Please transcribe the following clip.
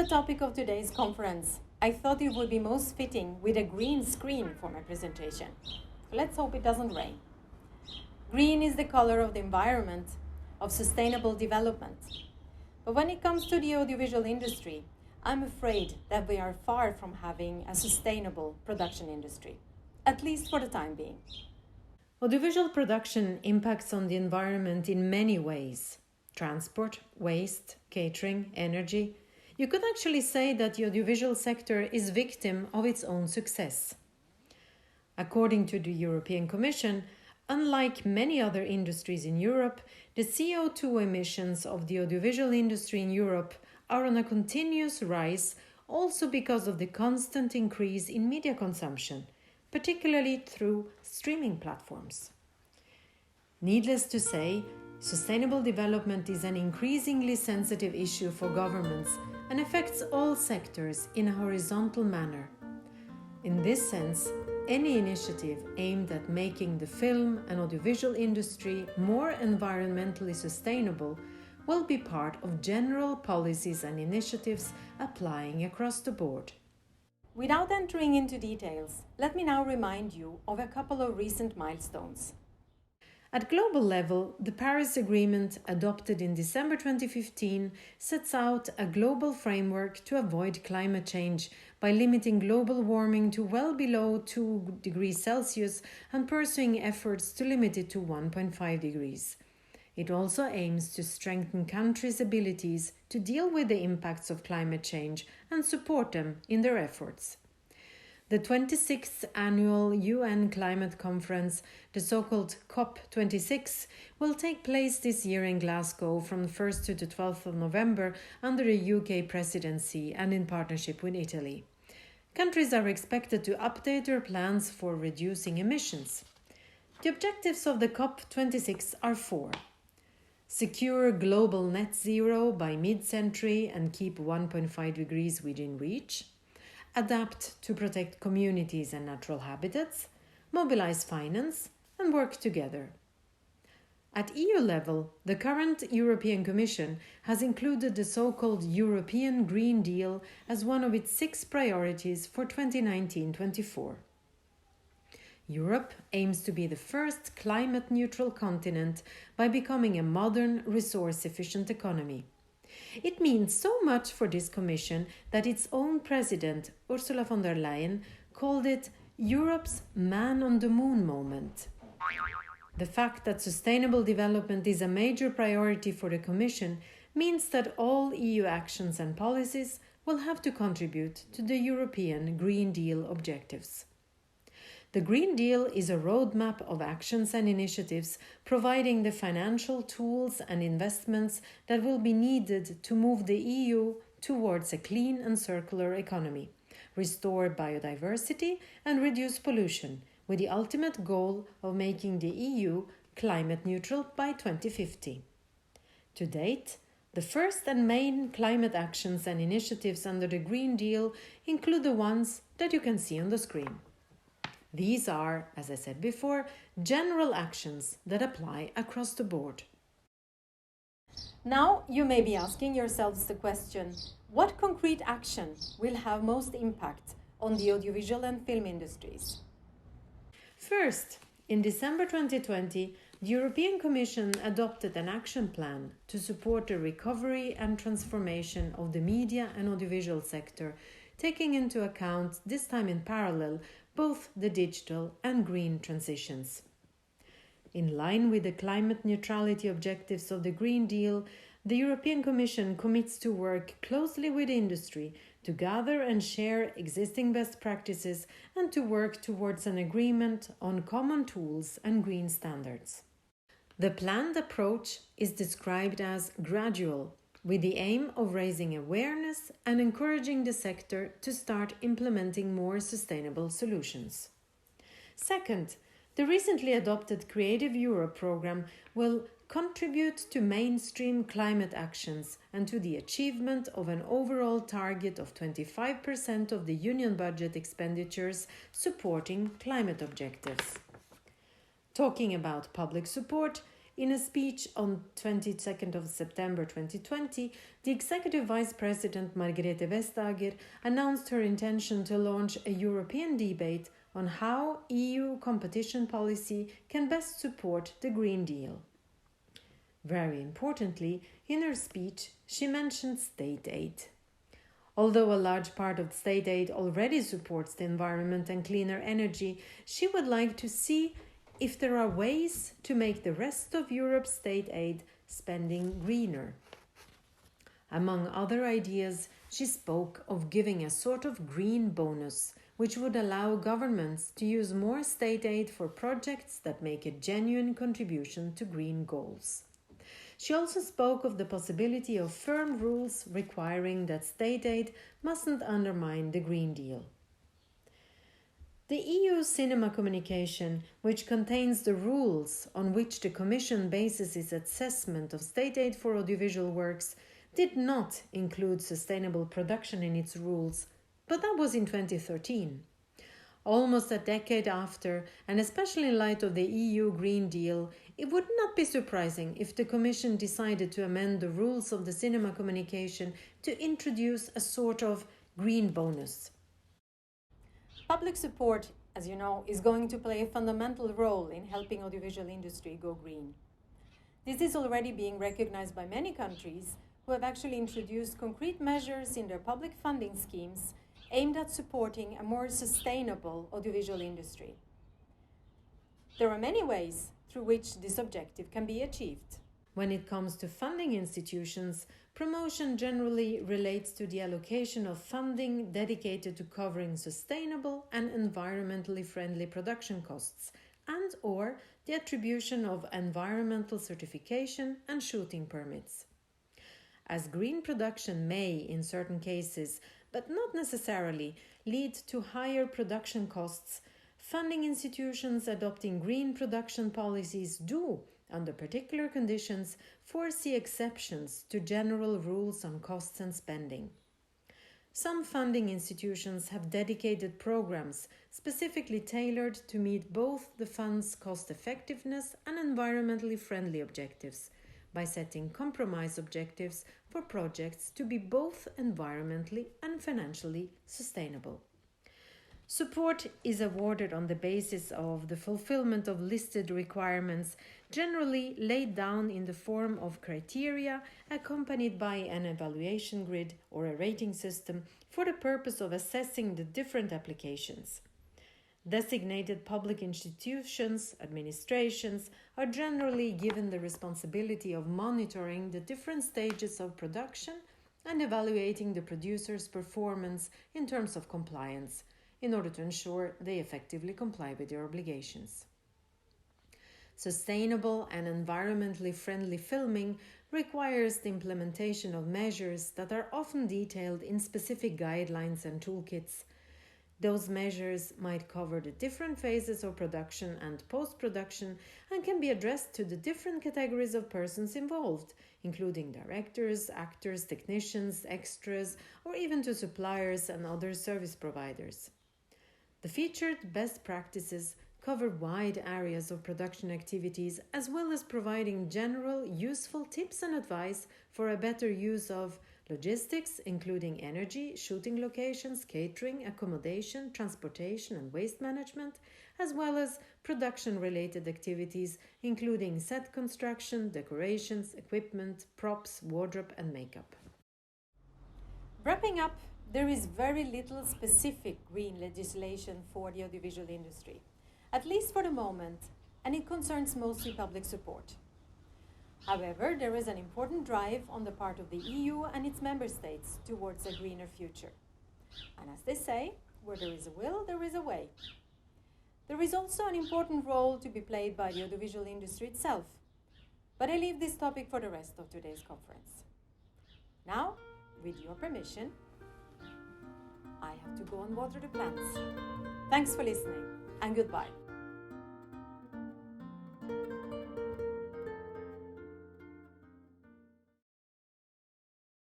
the topic of today's conference, I thought it would be most fitting with a green screen for my presentation. Let's hope it doesn't rain. Green is the color of the environment, of sustainable development. But when it comes to the audiovisual industry, I'm afraid that we are far from having a sustainable production industry, at least for the time being. Audiovisual production impacts on the environment in many ways. Transport, waste, catering, energy. You could actually say that the audiovisual sector is victim of its own success. According to the European Commission, unlike many other industries in Europe, the CO2 emissions of the audiovisual industry in Europe are on a continuous rise, also because of the constant increase in media consumption, particularly through streaming platforms. Needless to say, sustainable development is an increasingly sensitive issue for governments and affects all sectors in a horizontal manner. In this sense, any initiative aimed at making the film and audiovisual industry more environmentally sustainable will be part of general policies and initiatives applying across the board. Without entering into details, let me now remind you of a couple of recent milestones. At global level, the Paris Agreement, adopted in December 2015, sets out a global framework to avoid climate change by limiting global warming to well below 2 degrees Celsius and pursuing efforts to limit it to 1.5 degrees. It also aims to strengthen countries' abilities to deal with the impacts of climate change and support them in their efforts. The 26th Annual UN Climate Conference, the so-called COP26, will take place this year in Glasgow from the 1st to the 12th of November under the UK Presidency and in partnership with Italy. Countries are expected to update their plans for reducing emissions. The objectives of the COP26 are four: secure global net zero by mid-century and keep 1.5 degrees within reach, adapt to protect communities and natural habitats, mobilize finance, and work together. At EU level, the current European Commission has included the so-called European Green Deal as one of its 6 priorities for 2019-24. Europe aims to be the first climate-neutral continent by becoming a modern, resource-efficient economy. It means so much for this Commission that its own President, Ursula von der Leyen, called it Europe's man on the moon moment. The fact that sustainable development is a major priority for the Commission means that all EU actions and policies will have to contribute to the European Green Deal objectives. The Green Deal is a roadmap of actions and initiatives providing the financial tools and investments that will be needed to move the EU towards a clean and circular economy, restore biodiversity and reduce pollution, with the ultimate goal of making the EU climate neutral by 2050. To date, the first and main climate actions and initiatives under the Green Deal include the ones that you can see on the screen. These are, as I said before, general actions that apply across the board. Now you may be asking yourselves the question, what concrete action will have most impact on the audiovisual and film industries? First, in December 2020, the European Commission adopted an action plan to support the recovery and transformation of the media and audiovisual sector, taking into account, this time in parallel, both the digital and green transitions. In line with the climate neutrality objectives of the Green Deal, the European Commission commits to work closely with industry to gather and share existing best practices and to work towards an agreement on common tools and green standards. The planned approach is described as gradual, with the aim of raising awareness and encouraging the sector to start implementing more sustainable solutions. Second, the recently adopted Creative Europe program will contribute to mainstream climate actions and to the achievement of an overall target of 25% of the Union budget expenditures supporting climate objectives. Talking about public support, In a speech on 22nd of September 2020, the Executive Vice President Margrethe Vestager announced her intention to launch a European debate on how EU competition policy can best support the Green Deal. Very importantly, in her speech, she mentioned state aid. Although a large part of state aid already supports the environment and cleaner energy, she would like to see if there are ways to make the rest of Europe's state aid spending greener. Among other ideas, she spoke of giving a sort of green bonus, which would allow governments to use more state aid for projects that make a genuine contribution to green goals. She also spoke of the possibility of firm rules requiring that state aid mustn't undermine the Green Deal. The EU cinema communication, which contains the rules on which the Commission bases its assessment of state aid for audiovisual works, did not include sustainable production in its rules, but that was in 2013. Almost a decade after, and especially in light of the EU Green Deal, it would not be surprising if the Commission decided to amend the rules of the cinema communication to introduce a sort of green bonus. Public support, as you know, is going to play a fundamental role in helping audiovisual industry go green. This is already being recognized by many countries who have actually introduced concrete measures in their public funding schemes aimed at supporting a more sustainable audiovisual industry. There are many ways through which this objective can be achieved. When it comes to funding institutions, promotion generally relates to the allocation of funding dedicated to covering sustainable and environmentally friendly production costs and/or the attribution of environmental certification and shooting permits. As green production may, in certain cases, but not necessarily, lead to higher production costs, funding institutions adopting green production policies do, under particular conditions, foresee exceptions to general rules on costs and spending. Some funding institutions have dedicated programs specifically tailored to meet both the fund's cost effectiveness and environmentally friendly objectives, by setting compromise objectives for projects to be both environmentally and financially sustainable. Support is awarded on the basis of the fulfillment of listed requirements, generally laid down in the form of criteria accompanied by an evaluation grid or a rating system for the purpose of assessing the different applications. Designated public institutions, administrations, are generally given the responsibility of monitoring the different stages of production and evaluating the producer's performance in terms of compliance, in order to ensure they effectively comply with their obligations. Sustainable and environmentally friendly filming requires the implementation of measures that are often detailed in specific guidelines and toolkits. Those measures might cover the different phases of production and post-production and can be addressed to the different categories of persons involved, including directors, actors, technicians, extras, or even to suppliers and other service providers. The featured best practices cover wide areas of production activities, as well as providing general, useful tips and advice for a better use of logistics, including energy, shooting locations, catering, accommodation, transportation and waste management, as well as production-related activities, including set construction, decorations, equipment, props, wardrobe and makeup. Wrapping up, there is very little specific green legislation for the audiovisual industry, at least for the moment, and it concerns mostly public support. However, there is an important drive on the part of the EU and its member states towards a greener future. And as they say, where there is a will, there is a way. There is also an important role to be played by the audiovisual industry itself. But I leave this topic for the rest of today's conference. Now, with your permission, I have to go and water the plants. Thanks for listening, and goodbye.